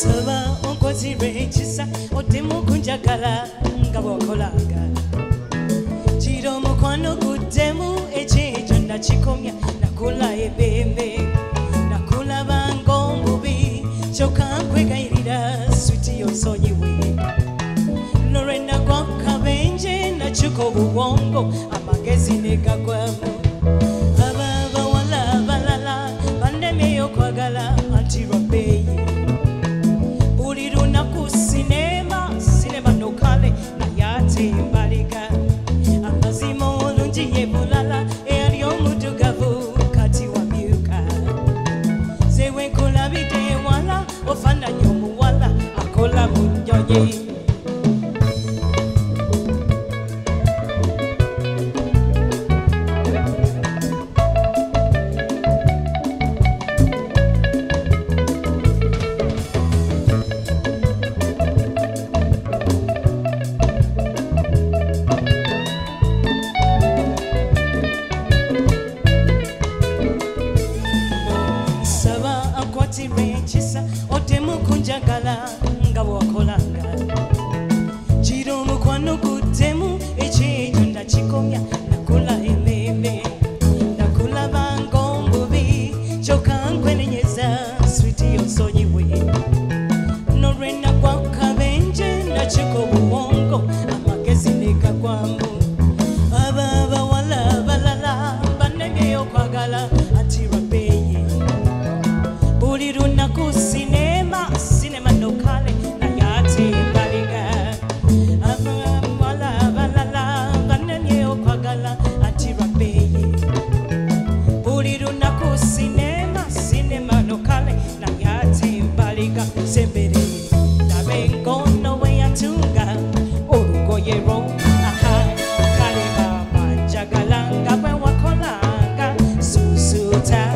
Saba onkozi rechisa otemu kunjagala ngabokolaga Chiro mukwano kutemu echejo nachikomya nakula ebembe nakula bango mubi choka kwegairira suti yosonyiwe Lorena kwa kabenje na chuko buwongo amagezi negagwamu Ababa wala balala bandeme yokwagala antirabeye Buliruna ku cinema nokale na yate mbaliga Amazimo olungi yebulala eyali omudugavu kati wamyuka Zewe nkulabide wala ofananye omuwala akola mu nnyonyi Otemu kunjagala nga bwokolanga Chiro mukwano kutemu echejo ndachikomya nakula ememe nakula bango mbubi choka nkwenenyeza switi yosonyiwe Norena kwa kabenje nachiko buwongo amagezi negagwamu Ababa wala balala banenge yokwagala atirabeye Buliruna ku cinema nokale na yate mbaliga Wala balala bananye okwagala atirabeye Buliruna ku cinema nokale na yate mbaliga Sembere tabengono we atunga Urugoyero Kaleba manjagalanga we wakolanga Susuta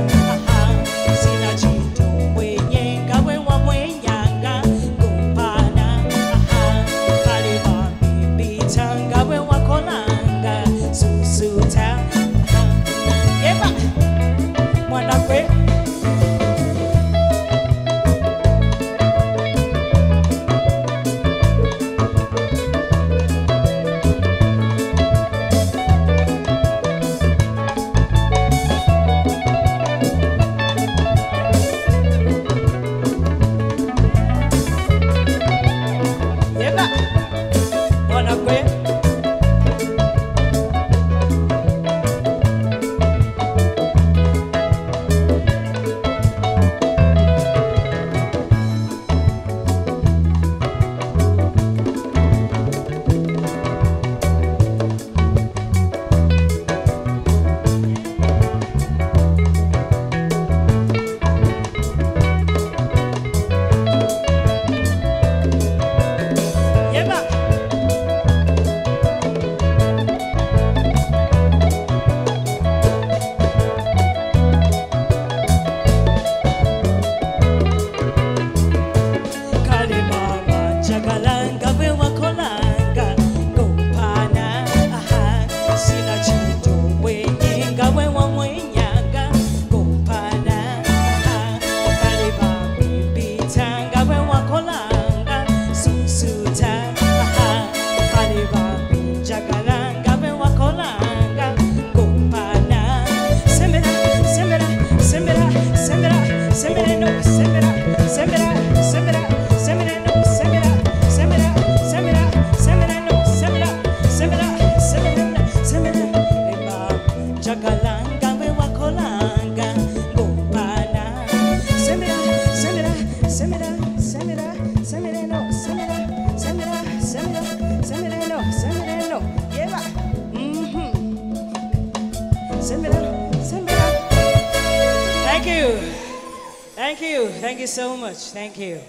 Thank you so much. Thank you.